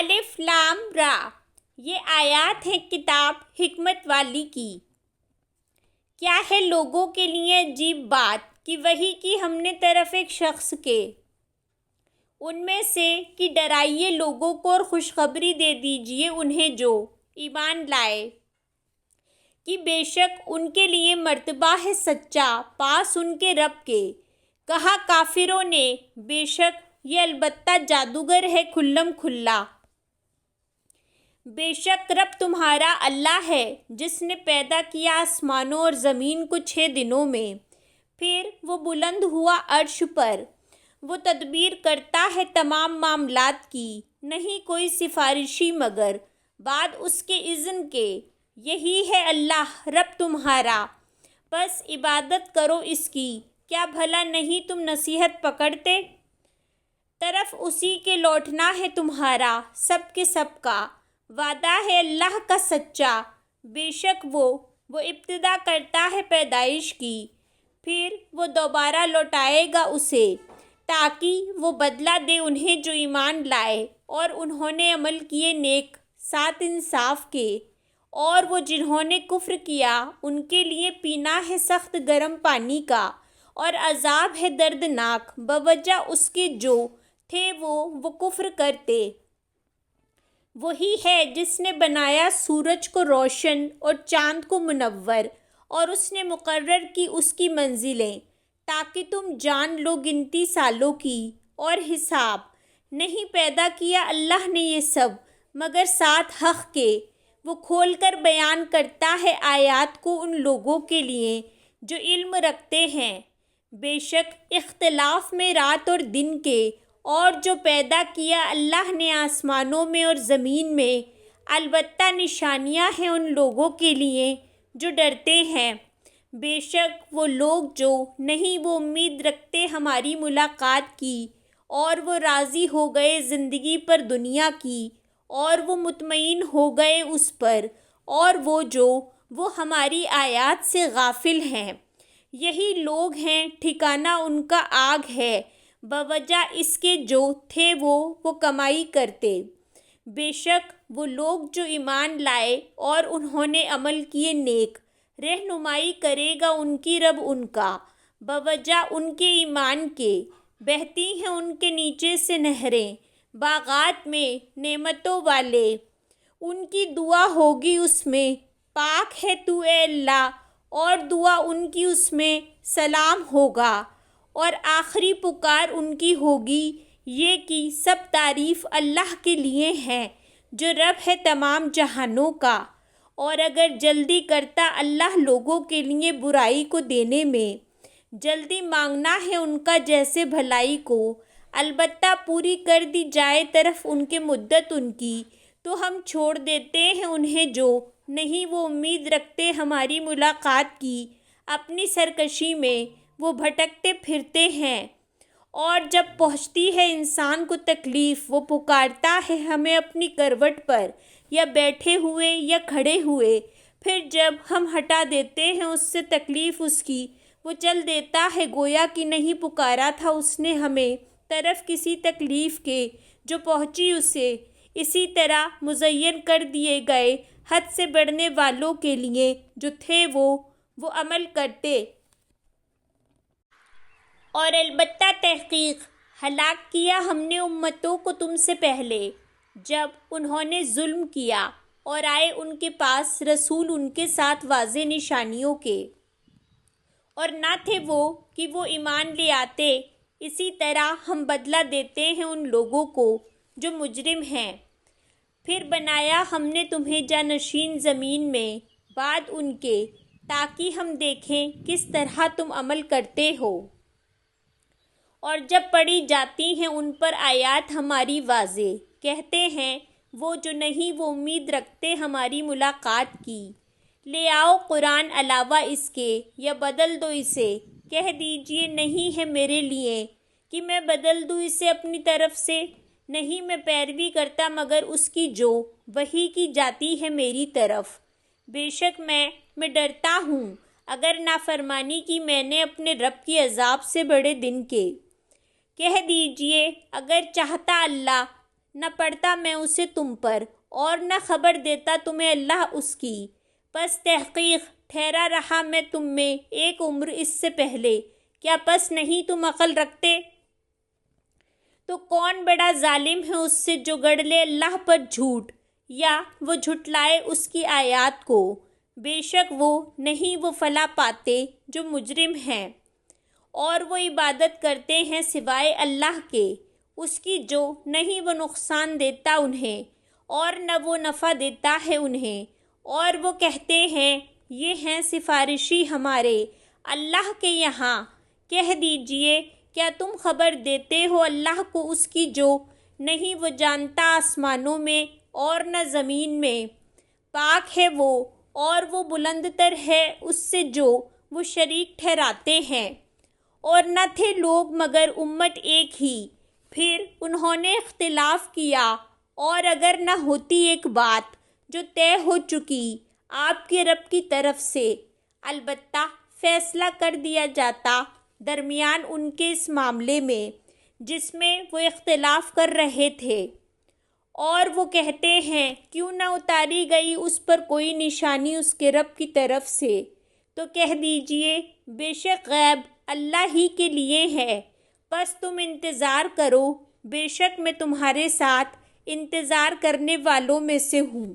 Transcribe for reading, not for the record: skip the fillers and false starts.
الف لام را، یہ آیات ہیں کتاب حکمت والی کی۔ کیا ہے لوگوں کے لیے عجیب بات کہ وحی کی ہم نے طرف ایک شخص کے، ان میں سے کہ ڈرائیے لوگوں کو اور خوشخبری دے دیجیے انہیں جو ایمان لائے، کہ بے شک ان کے لیے مرتبہ ہے سچا پاس ان کے رب کے۔ کہا کافروں نے بے شک یہ البتہ جادوگر ہے کھلم کھلا۔ بے شک رب تمہارا اللہ ہے جس نے پیدا کیا آسمانوں اور زمین کو 6 دنوں میں، پھر وہ بلند ہوا عرش پر، وہ تدبیر کرتا ہے تمام معاملات کی، نہیں کوئی سفارشی مگر بعد اس کے اذن کے۔ یہی ہے اللہ رب تمہارا، بس عبادت کرو اس کی، کیا بھلا نہیں تم نصیحت پکڑتے؟ طرف اسی کے لوٹنا ہے تمہارا سب کے سب کا، وعدہ ہے اللہ کا سچا۔ بے شک وہ ابتدا کرتا ہے پیدائش کی، پھر وہ دوبارہ لوٹائے گا اسے، تاکہ وہ بدلہ دے انہیں جو ایمان لائے اور انہوں نے عمل کیے نیک ساتھ انصاف کے، اور وہ جنہوں نے کفر کیا ان کے لیے پینا ہے سخت گرم پانی کا، اور عذاب ہے دردناک بوجہ اس کے جو تھے وہ کفر کرتے۔ وہی ہے جس نے بنایا سورج کو روشن اور چاند کو منور، اور اس نے مقرر کی اس کی منزلیں تاکہ تم جان لو گنتی سالوں کی اور حساب۔ نہیں پیدا کیا اللہ نے یہ سب مگر ساتھ حق کے، وہ کھول کر بیان کرتا ہے آیات کو ان لوگوں کے لیے جو علم رکھتے ہیں۔ بے شک اختلاف میں رات اور دن کے، اور جو پیدا کیا اللہ نے آسمانوں میں اور زمین میں، البتہ نشانیاں ہیں ان لوگوں کے لیے جو ڈرتے ہیں۔ بے شک وہ لوگ جو نہیں وہ امید رکھتے ہماری ملاقات کی، اور وہ راضی ہو گئے زندگی پر دنیا کی، اور وہ مطمئن ہو گئے اس پر، اور وہ ہماری آیات سے غافل ہیں۔ یہی لوگ ہیں ٹھکانہ ان کا آگ ہے، بوجہ اس کے جو تھے وہ کمائی کرتے۔ بے شک وہ لوگ جو ایمان لائے اور انہوں نے عمل کیے نیک، رہنمائی کرے گا ان کی رب ان کا، بوجہ ان کے ایمان کے، بہتی ہیں ان کے نیچے سے نہریں باغات میں نعمتوں والے، ان کی دعا ہوگی اس میں پاک ہے تو اے اللہ، اور دعا ان کی اس میں سلام ہوگا، اور آخری پکار ان کی ہوگی یہ کہ سب تعریف اللہ کے لیے ہے جو رب ہے تمام جہانوں کا۔ اور اگر جلدی کرتا اللہ لوگوں کے لیے برائی کو دینے میں، جلدی مانگنا ہے ان کا جیسے بھلائی کو، البتہ پوری کر دی جائے طرف ان کے مدت ان کی، تو ہم چھوڑ دیتے ہیں انہیں جو نہیں وہ امید رکھتے ہماری ملاقات کی، اپنی سرکشی میں وہ بھٹکتے پھرتے ہیں۔ اور جب پہنچتی ہے انسان کو تکلیف، وہ پکارتا ہے ہمیں اپنی کروٹ پر، یا بیٹھے ہوئے یا کھڑے ہوئے، پھر جب ہم ہٹا دیتے ہیں اس سے تکلیف اس کی، وہ چل دیتا ہے گویا کہ نہیں پکارا تھا اس نے ہمیں طرف کسی تکلیف کے جو پہنچی اسے۔ اسی طرح مزین کر دیے گئے حد سے بڑھنے والوں کے لیے جو تھے وہ عمل کرتے۔ اور البتہ تحقیق ہلاک کیا ہم نے امتوں کو تم سے پہلے، جب انہوں نے ظلم کیا، اور آئے ان کے پاس رسول ان کے ساتھ واضح نشانیوں کے، اور نہ تھے وہ کہ وہ ایمان لے آتے۔ اسی طرح ہم بدلہ دیتے ہیں ان لوگوں کو جو مجرم ہیں۔ پھر بنایا ہم نے تمہیں جانشین زمین میں بعد ان کے، تاکہ ہم دیکھیں کس طرح تم عمل کرتے ہو۔ اور جب پڑھی جاتی ہیں ان پر آیات ہماری واضح، کہتے ہیں وہ جو نہیں وہ امید رکھتے ہماری ملاقات کی، لے آؤ قرآن علاوہ اس کے، یا بدل دو اسے۔ کہہ دیجئے نہیں ہے میرے لیے کہ میں بدل دوں اسے اپنی طرف سے، نہیں میں پیروی کرتا مگر اس کی جو وحی کی جاتی ہے میری طرف۔ بے شک میں ڈرتا ہوں اگر نافرمانی کی میں نے اپنے رب کی عذاب سے بڑے دن کے۔ کہہ دیجئے اگر چاہتا اللہ نہ پڑھتا میں اسے تم پر اور نہ خبر دیتا تمہیں اللہ اس کی۔ پس تحقیق ٹھہرا رہا میں تم میں ایک عمر اس سے پہلے، کیا پس نہیں تم عقل رکھتے؟ تو کون بڑا ظالم ہے اس سے جو گڑھ لے اللہ پر جھوٹ یا وہ جھٹلائے اس کی آیات کو۔ بے شک وہ نہیں وہ فلاح پاتے جو مجرم ہیں، اور وہ عبادت کرتے ہیں سوائے اللہ کے اس کی جو نہیں وہ نقصان دیتا انہیں اور نہ وہ نفع دیتا ہے انہیں، اور وہ کہتے ہیں یہ ہیں سفارشی ہمارے اللہ کے یہاں۔ کہہ دیجئے کیا تم خبر دیتے ہو اللہ کو اس کی جو نہیں وہ جانتا آسمانوں میں اور نہ زمین میں؟ پاک ہے وہ اور وہ بلند تر ہے اس سے جو وہ شریک ٹھہراتے ہیں۔ اور نہ تھے لوگ مگر امت ایک ہی، پھر انہوں نے اختلاف کیا، اور اگر نہ ہوتی ایک بات جو طے ہو چکی آپ کے رب کی طرف سے، البتہ فیصلہ کر دیا جاتا درمیان ان کے اس معاملے میں جس میں وہ اختلاف کر رہے تھے۔ اور وہ کہتے ہیں کیوں نہ اتاری گئی اس پر کوئی نشانی اس کے رب کی طرف سے؟ تو کہہ دیجئے بے شک غیب اللہ ہی کے لیے ہے، بس تم انتظار کرو، بے شک میں تمہارے ساتھ انتظار کرنے والوں میں سے ہوں۔